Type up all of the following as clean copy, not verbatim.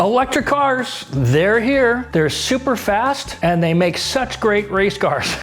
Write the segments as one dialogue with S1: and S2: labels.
S1: Electric cars, they're here. They're super fast and they make such great race cars.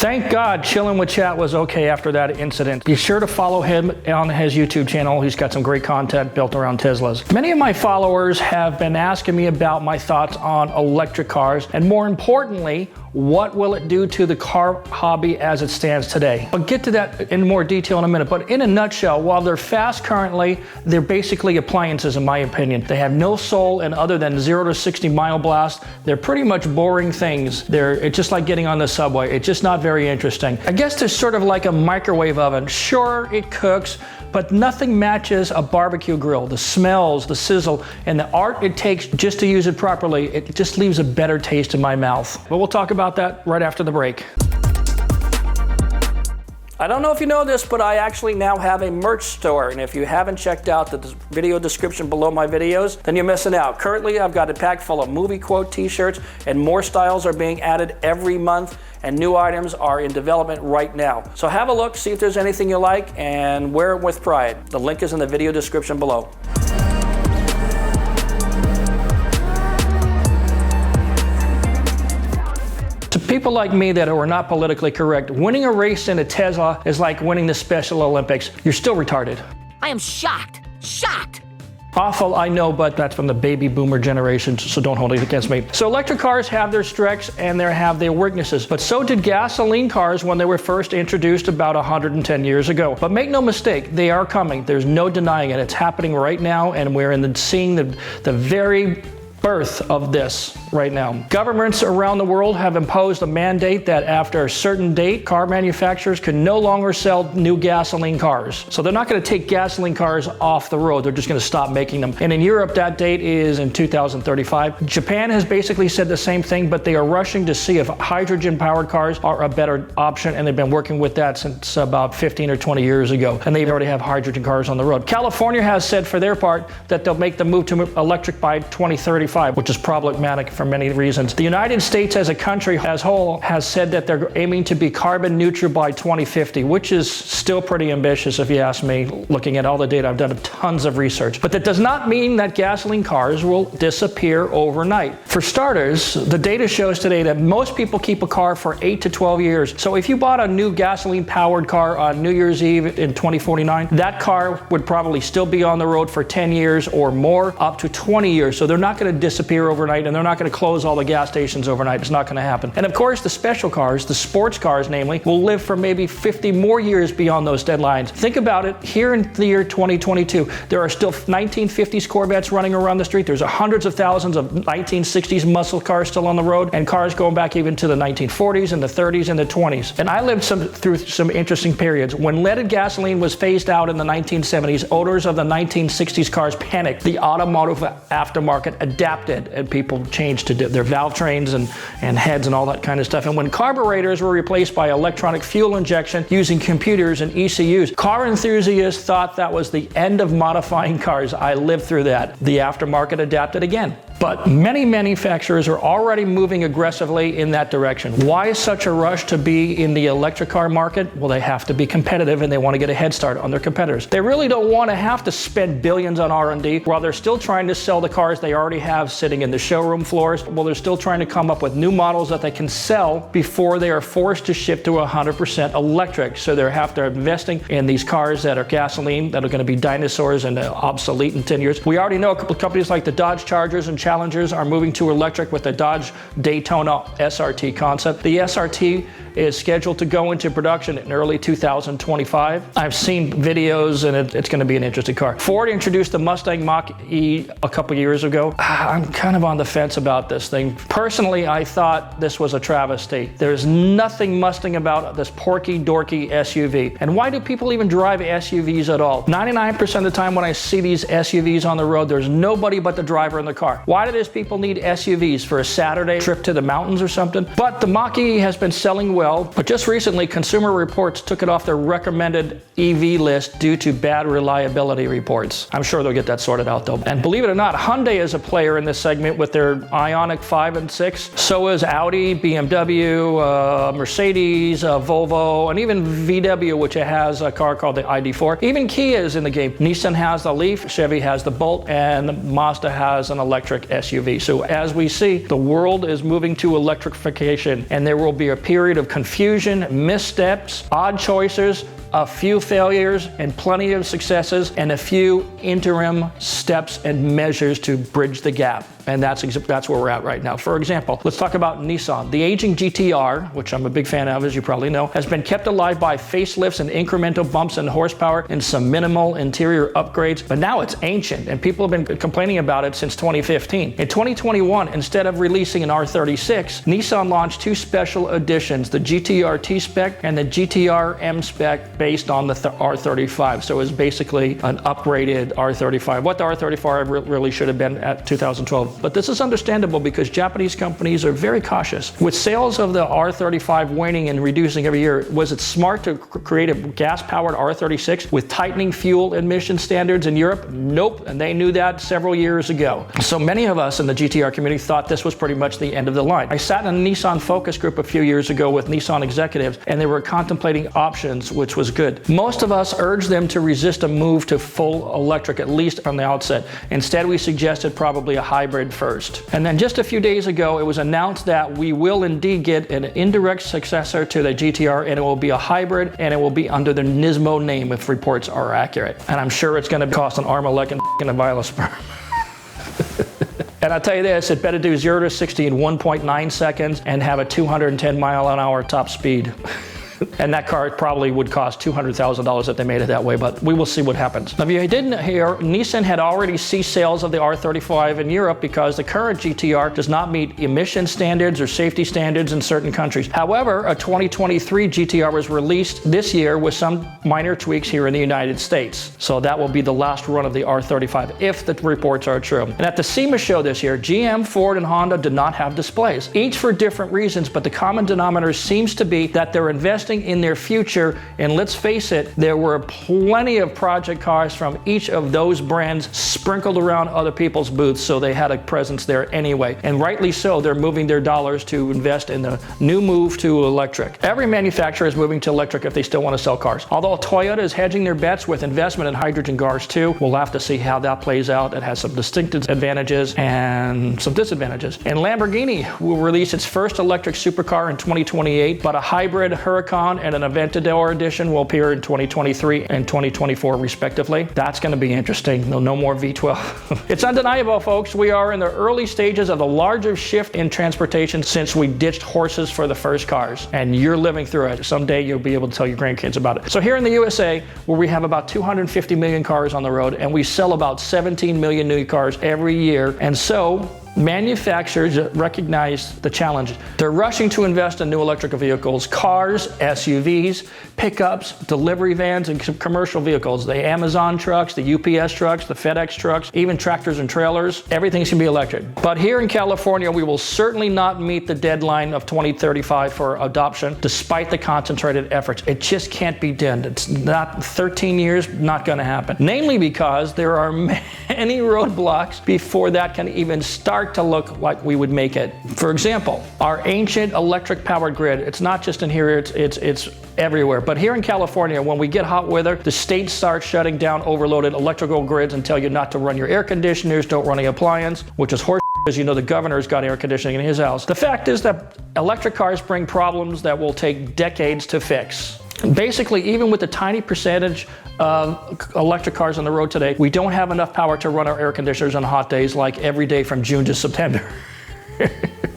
S1: Thank God Chillin' with Chat was okay after that incident. Be sure to follow him on his YouTube channel. He's got some great content built around Teslas. Many of my followers have been asking me about my thoughts on electric cars, and more importantly, what will it do to the car hobby as it stands today? I'll get to that in more detail in a minute, but in a nutshell, while they're fast currently, they're basically appliances in my opinion. They have no soul, and other than 0 to 60 mile blast, they're pretty much boring things. It's just like getting on the subway. It's just not very interesting. I guess they're sort of like a microwave oven. Sure, it cooks, but nothing matches a barbecue grill. The smells, the sizzle, and the art it takes just to use it properly, it just leaves a better taste in my mouth. But we'll talk about that right after the break. I don't know if you know this, but I actually now have a merch store, and if you haven't checked out the video description below my videos, then you're missing out. Currently, I've got a pack full of movie quote t-shirts, and more styles are being added every month, and new items are in development right now. So have a look, see if there's anything you like, and wear it with pride. The link is in the video description below. To people like me that are not politically correct, winning a race in a Tesla is like winning the Special Olympics. You're still retarded.
S2: I am shocked. Shocked.
S1: Awful, I know, but that's from the baby boomer generation, so don't hold it against me. So electric cars have their strengths and they have their weaknesses, but so did gasoline cars when they were first introduced about 110 years ago. But make no mistake, they are coming. There's no denying it. It's happening right now, and we're seeing the very birth of this right now. Governments around the world have imposed a mandate that after a certain date, car manufacturers can no longer sell new gasoline cars. So they're not going to take gasoline cars off the road. They're just going to stop making them. And in Europe, that date is in 2035. Japan has basically said the same thing, but they are rushing to see if hydrogen-powered cars are a better option, and they've been working with that since about 15 or 20 years ago, and they already have hydrogen cars on the road. California has said for their part that they'll make the move to electric by 2035. Which is problematic for many reasons. The United States as a country as a whole has said that they're aiming to be carbon neutral by 2050, which is still pretty ambitious if you ask me, looking at all the data. I've done tons of research. But that does not mean that gasoline cars will disappear overnight. For starters, the data shows today that most people keep a car for 8 to 12 years. So if you bought a new gasoline powered car on New Year's Eve in 2049, that car would probably still be on the road for 10 years or more, up to 20 years. So they're not going to disappear overnight, and they're not going to close all the gas stations overnight. It's not going to happen. And of course, the special cars, the sports cars namely, will live for maybe 50 more years beyond those deadlines. Think about it. Here in the year 2022, there are still 1950s Corvettes running around the street. There's hundreds of thousands of 1960s muscle cars still on the road, and cars going back even to the 1940s and the 30s and the 20s. And I lived through some interesting periods. When leaded gasoline was phased out in the 1970s, owners of the 1960s cars panicked. The automotive aftermarket adapted, and people changed to their valve trains and heads and all that kind of stuff. And when carburetors were replaced by electronic fuel injection using computers and ECUs, car enthusiasts thought that was the end of modifying cars. I lived through that. The aftermarket adapted again. But many manufacturers are already moving aggressively in that direction. Why is such a rush to be in the electric car market? Well, they have to be competitive, and they want to get a head start on their competitors. They really don't want to have to spend billions on R&D while they're still trying to sell the cars they already have sitting in the showroom floors. Well, they're still trying to come up with new models that they can sell before they are forced to shift to 100% electric. So they're investing in these cars that are gasoline, that are going to be dinosaurs and obsolete in 10 years. We already know a couple of companies like the Dodge Chargers and Challengers are moving to electric with the Dodge Daytona SRT concept. The SRT is scheduled to go into production in early 2025. I've seen videos, and it's going to be an interesting car. Ford introduced the Mustang Mach-E a couple years ago. I'm kind of on the fence about this thing. Personally, I thought this was a travesty. There's nothing Mustang about this porky, dorky SUV. And why do people even drive SUVs at all? 99% of the time when I see these SUVs on the road, there's nobody but the driver in the car. Why why do these people need SUVs for a Saturday trip to the mountains or something? But the Mach-E has been selling well, but just recently Consumer Reports took it off their recommended EV list due to bad reliability reports. I'm sure they'll get that sorted out though. And believe it or not, Hyundai is a player in this segment with their Ioniq 5 and 6. So is Audi, BMW, Mercedes, Volvo, and even VW, which has a car called the ID4. Even Kia is in the game. Nissan has the Leaf, Chevy has the Bolt, and Mazda has an electric SUV. So as we see, the world is moving to electrification, and there will be a period of confusion, missteps, odd choices, a few failures and plenty of successes, and a few interim steps and measures to bridge the gap. And that's where we're at right now. For example, let's talk about Nissan. The aging GTR, which I'm a big fan of, as you probably know, has been kept alive by facelifts and incremental bumps in horsepower and some minimal interior upgrades, but now it's ancient, and people have been complaining about it since 2015. In 2021, instead of releasing an R36, Nissan launched two special editions, the GTR T-Spec and the GTR M-Spec, based on the R35. So it's basically an upgraded R35, what the R35 really should have been at 2012. But this is understandable because Japanese companies are very cautious. With sales of the R35 waning and reducing every year, was it smart to create a gas-powered R36 with tightening fuel emission standards in Europe? Nope, and they knew that several years ago. So many of us in the GTR community thought this was pretty much the end of the line. I sat in a Nissan focus group a few years ago with Nissan executives, and they were contemplating options, which was good. Most of us urged them to resist a move to full electric, at least from the outset. Instead, we suggested probably a hybrid first. And then just a few days ago, it was announced that we will indeed get an indirect successor to the GTR, and it will be a hybrid, and it will be under the Nismo name if reports are accurate. And I'm sure it's going to cost an arm, a leg, and a vial of sperm. And I'll tell you this, it better do 0 to 60 in 1.9 seconds and have a 210 mile an hour top speed. And that car probably would cost $200,000 if they made it that way, but we will see what happens. Now, if you didn't hear, Nissan had already ceased sales of the R35 in Europe because the current GTR does not meet emission standards or safety standards in certain countries. However, a 2023 GTR was released this year with some minor tweaks here in the United States. So that will be the last run of the R35 if the reports are true. And at the SEMA show this year, GM, Ford, and Honda did not have displays, each for different reasons, but the common denominator seems to be that they're investing in their future. And let's face it, there were plenty of project cars from each of those brands sprinkled around other people's booths, so they had a presence there anyway. And rightly so, they're moving their dollars to invest in the new move to electric. Every manufacturer is moving to electric if they still want to sell cars. Although Toyota is hedging their bets with investment in hydrogen cars too. We'll have to see how that plays out. It has some distinct advantages and some disadvantages. And Lamborghini will release its first electric supercar in 2028, but a hybrid Huracan and an Aventador edition will appear in 2023 and 2024 respectively. That's going to be interesting. No more V12. It's undeniable, folks. We are in the early stages of the largest shift in transportation since we ditched horses for the first cars. And you're living through it. Someday you'll be able to tell your grandkids about it. So here in the USA, where we have about 250 million cars on the road, and we sell about 17 million new cars every year. And so manufacturers recognize the challenges. They're rushing to invest in new electric vehicles, cars, SUVs, pickups, delivery vans, and commercial vehicles. The Amazon trucks, the UPS trucks, the FedEx trucks, even tractors and trailers, everything's gonna be electric. But here in California, we will certainly not meet the deadline of 2035 for adoption, despite the concentrated efforts. It just can't be done. It's not 13 years, not gonna happen. Namely because there are many roadblocks before that can even start to look like we would make it. For example, our ancient electric powered grid, it's not just in here, it's everywhere. But here in California, when we get hot weather, the state starts shutting down overloaded electrical grids and tell you not to run your air conditioners, don't run the appliance, which is horse, because you know the governor's got air conditioning in his house. The fact is that electric cars bring problems that will take decades to fix. Basically, even with the tiny percentage of electric cars on the road today, we don't have enough power to run our air conditioners on hot days like every day from June to September.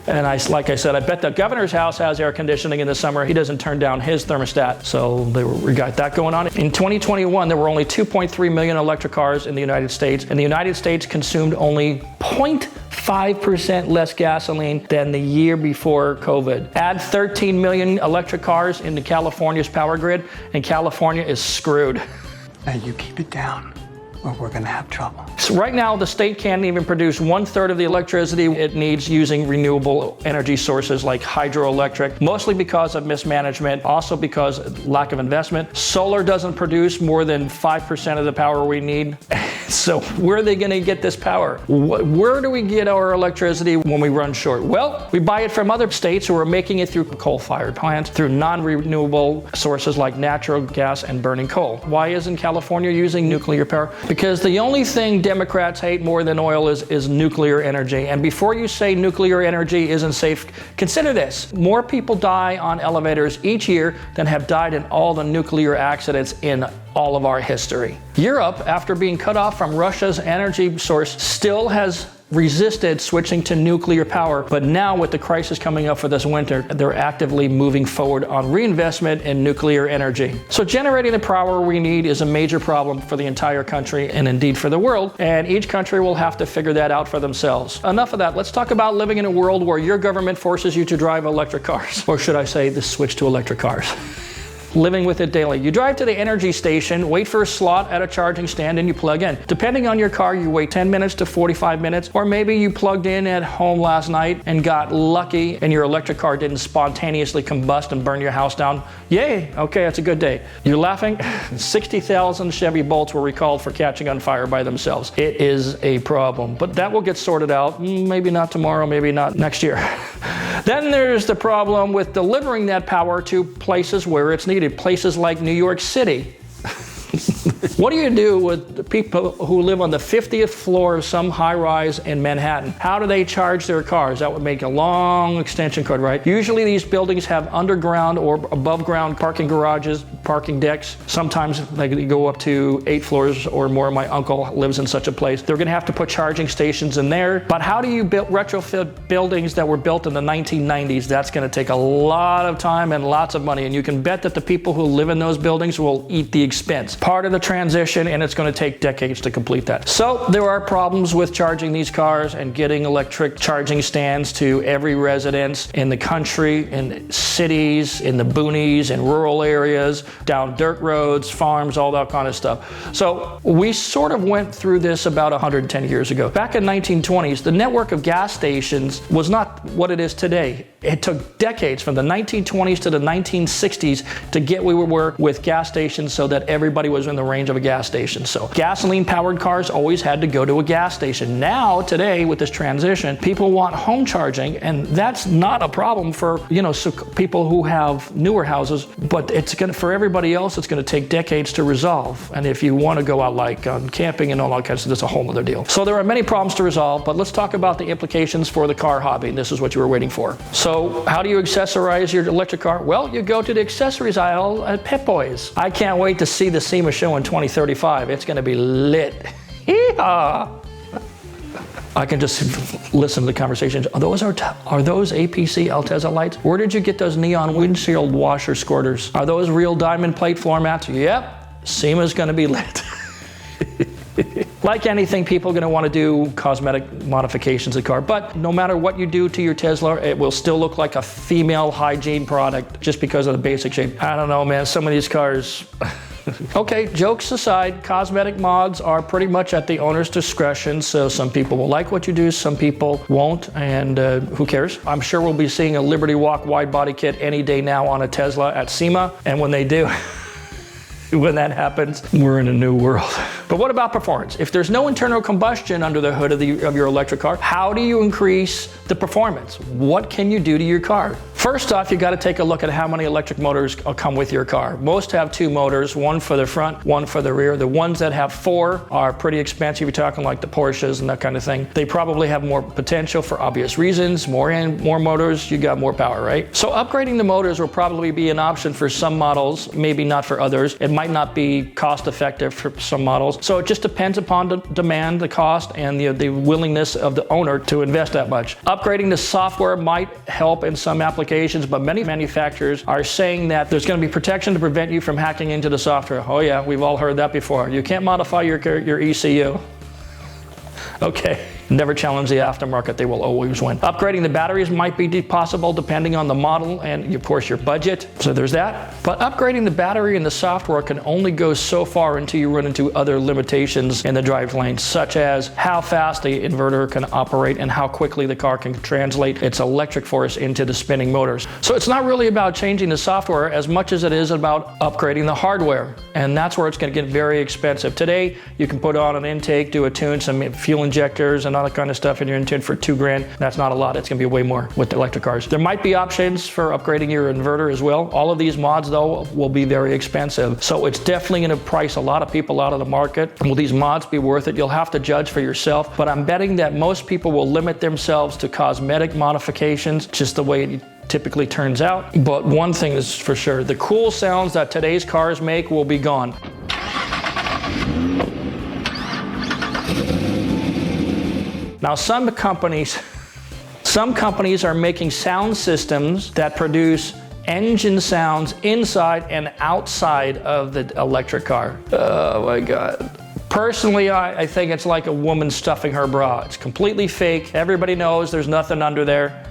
S1: And like I said, I bet the governor's house has air conditioning in the summer. He doesn't turn down his thermostat, so we got that going on. In 2021, there were only 2.3 million electric cars in the United States, and the United States consumed only 0.5% less gasoline than the year before COVID. Add 13 million electric cars into California's power grid, and California is screwed.
S3: Now you keep it down. or we're going to have trouble.
S1: So right now, the state can't even produce 1/3 of the electricity it needs using renewable energy sources like hydroelectric, mostly because of mismanagement, also because of lack of investment. Solar doesn't produce more than 5% of the power we need. So where are they going to get this power? Where do we get our electricity when we run short? Well, we buy it from other states who are making it through coal-fired plants, through non-renewable sources like natural gas and burning coal. Why isn't California using nuclear power? Because the only thing Democrats hate more than oil is nuclear energy. And before you say nuclear energy isn't safe, consider this. More people die on elevators each year than have died in all the nuclear accidents in all of our history. Europe, after being cut off from Russia's energy source, still has resisted switching to nuclear power, but now with the crisis coming up for this winter, they're actively moving forward on reinvestment in nuclear energy. So generating the power we need is a major problem for the entire country and indeed for the world, and each country will have to figure that out for themselves. Enough of that. Let's talk about living in a world where your government forces you to drive electric cars, or should I say the switch to electric cars. Living with it daily. You drive to the energy station, wait for a slot at a charging stand, and you plug in. Depending on your car, you wait 10 minutes to 45 minutes, or maybe you plugged in at home last night and got lucky and your electric car didn't spontaneously combust and burn your house down. Yay, okay, that's a good day. You're laughing? 60,000 Chevy Bolts were recalled for catching on fire by themselves. It is a problem, but that will get sorted out. Maybe not tomorrow, maybe not next year. Then there's the problem with delivering that power to places where it's needed, places like New York City. What do you do with the people who live on the 50th floor of some high-rise in Manhattan? How do they charge their cars? That would make a long extension cord, right? Usually these buildings have underground or above-ground parking garages, parking decks. Sometimes they go up to 8 floors or more. My uncle lives in such a place. They're going to have to put charging stations in there. But how do you retrofit buildings that were built in the 1990s? That's going to take a lot of time and lots of money. And you can bet that the people who live in those buildings will eat the expense. Part of the transition, and it's going to take decades to complete that. So there are problems with charging these cars and getting electric charging stands to every residence in the country, in cities, in the boonies, in rural areas, down dirt roads, farms, all that kind of stuff. So we sort of went through this about 110 years ago. Back in 1920s, the network of gas stations was not what it is today. It took decades from the 1920s to the 1960s to get where we were with gas stations so that everybody was in the range of a gas station. So gasoline-powered cars always had to go to a gas station. Now, today, with this transition, people want home charging, and that's not a problem for, so people who have newer houses, but for everybody else, it's going to take decades to resolve. And if you want to go out like on camping and all that kind of stuff, that's a whole other deal. So there are many problems to resolve, but let's talk about the implications for the car hobby. This is what you were waiting for. So how do you accessorize your electric car? Well, you go to the accessories aisle at Pep Boys. I can't wait to see the SEMA show in 2035. It's going to be lit. Yeehaw! I can just listen to the conversations. Are those APC Altezza lights? Where did you get those neon windshield washer squirters? Are those real diamond plate floor mats? Yep, SEMA's going to be lit. Like anything, people are going to want to do cosmetic modifications of the car. But no matter what you do to your Tesla, it will still look like a female hygiene product just because of the basic shape. I don't know, man. Some of these cars... Okay, jokes aside, cosmetic mods are pretty much at the owner's discretion, so some people will like what you do, some people won't, and who cares? I'm sure we'll be seeing a Liberty Walk wide body kit any day now on a Tesla at SEMA, and when they do, when that happens, we're in a new world. But what about performance? If there's no internal combustion under the hood of your electric car, how do you increase the performance? What can you do to your car? First off, you got to take a look at how many electric motors come with your car. Most have 2 motors, one for the front, one for the rear. The ones that have 4 are pretty expensive. You're talking like the Porsches and that kind of thing. They probably have more potential for obvious reasons. More motors, you got more power, right? So upgrading the motors will probably be an option for some models, maybe not for others. It might not be cost effective for some models. So it just depends upon the demand, the cost, and the willingness of the owner to invest that much. Upgrading the software might help in some applications, but many manufacturers are saying that there's going to be protection to prevent you from hacking into the software. Oh yeah, we've all heard that before. You can't modify your ECU. Okay. Never challenge the aftermarket, they will always win. Upgrading the batteries might be possible depending on the model and of course your budget, so there's that. But upgrading the battery and the software can only go so far until you run into other limitations in the drivetrain, such as how fast the inverter can operate and how quickly the car can translate its electric force into the spinning motors. So it's not really about changing the software as much as it is about upgrading the hardware, and that's where it's going to get very expensive. Today you can put on an intake, do a tune, some fuel injectors and all that kind of stuff in your engine for $2,000. That's not a lot. It's going to be way more with the electric cars. There might be options for upgrading your inverter as well. All of these mods though will be very expensive, so it's definitely going to price a lot of people out of the market. Will these mods be worth it? You'll have to judge for yourself, but I'm betting that most people will limit themselves to cosmetic modifications, just the way it typically turns out. But one thing is for sure, the cool sounds that today's cars make will be gone. Now some companies are making sound systems that produce engine sounds inside and outside of the electric car. Oh my God. Personally, I think it's like a woman stuffing her bra. It's completely fake. Everybody knows there's nothing under there.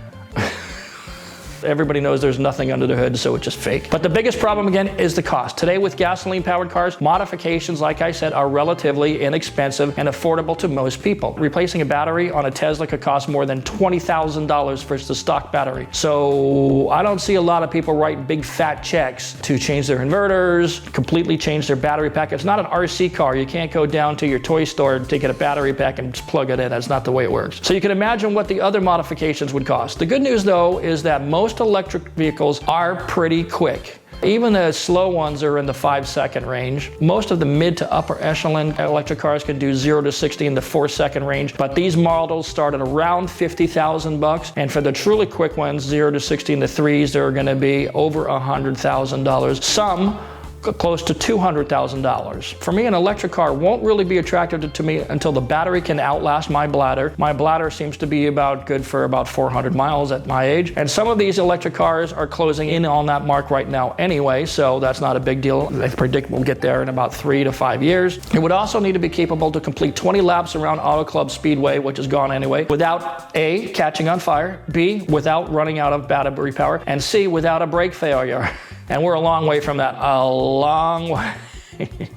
S1: Everybody knows there's nothing under the hood, so it's just fake. But the biggest problem, again, is the cost. Today, with gasoline-powered cars, modifications, like I said, are relatively inexpensive and affordable to most people. Replacing a battery on a Tesla could cost more than $20,000 versus the stock battery. So I don't see a lot of people writing big fat checks to change their inverters, completely change their battery pack. It's not an RC car. You can't go down to your toy store to get a battery pack and just plug it in. That's not the way it works. So you can imagine what the other modifications would cost. The good news, though, is that most electric vehicles are pretty quick. Even the slow ones are in the 5-second range. Most of the mid to upper echelon electric cars can do 0 to 60 in the 4-second range, but these models start at around $50,000, and for the truly quick ones, 0 to 60 in the 3s, they're going to be over $100,000. Some close to $200,000. For me, an electric car won't really be attractive to me until the battery can outlast my bladder. My bladder seems to be about good for about 400 miles at my age, and some of these electric cars are closing in on that mark right now anyway, so that's not a big deal. I predict we'll get there in about 3 to 5 years. It would also need to be capable to complete 20 laps around Auto Club Speedway, which is gone anyway, without A, catching on fire, B, without running out of battery power, and C, without a brake failure. And we're a long way from that, a long way.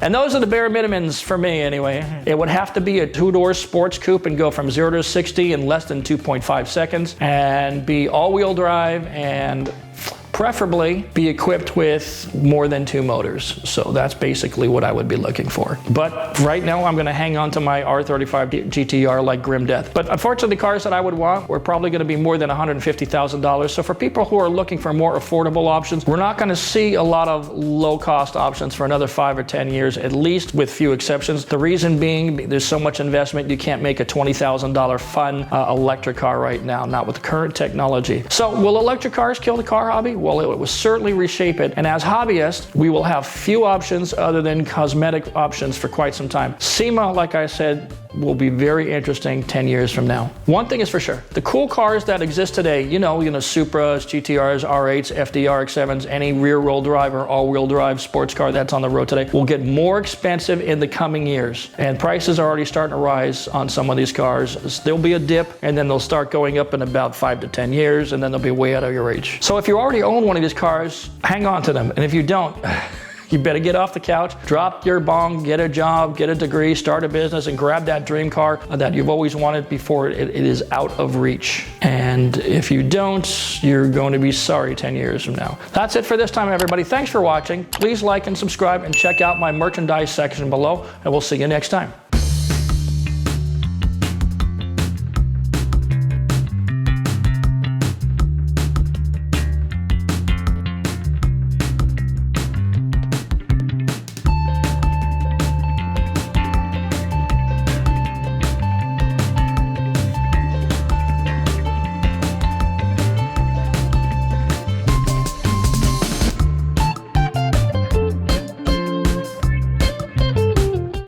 S1: And those are the bare minimums for me anyway. It would have to be a 2-door sports coupe and go from 0 to 60 in less than 2.5 seconds and be all-wheel drive and preferably be equipped with more than 2 motors. So that's basically what I would be looking for. But right now I'm going to hang on to my R35 GTR like grim death. But unfortunately the cars that I would want were probably going to be more than $150,000. So for people who are looking for more affordable options, we're not going to see a lot of low-cost options for another 5 or 10 years, at least with few exceptions. The reason being, there's so much investment, you can't make a $20,000 fun electric car right now, not with the current technology. So will electric cars kill the car hobby? Well, it will certainly reshape it, and as hobbyists, we will have few options other than cosmetic options for quite some time. SEMA, like I said, will be very interesting 10 years from now. One thing is for sure, the cool cars that exist today, you know, Supras, GTRs, R8s, FD, RX-7s, any rear-wheel drive or all-wheel drive sports car that's on the road today will get more expensive in the coming years. And prices are already starting to rise on some of these cars. There'll be a dip, and then they'll start going up in about 5 to 10 years, and then they'll be way out of your reach. So if you already own one of these cars, hang on to them. And if you don't, you better get off the couch, drop your bong, get a job, get a degree, start a business, and grab that dream car that you've always wanted before it is out of reach. And if you don't, you're going to be sorry 10 years from now. That's it for this time, everybody. Thanks for watching. Please like and subscribe and check out my merchandise section below, and we'll see you next time.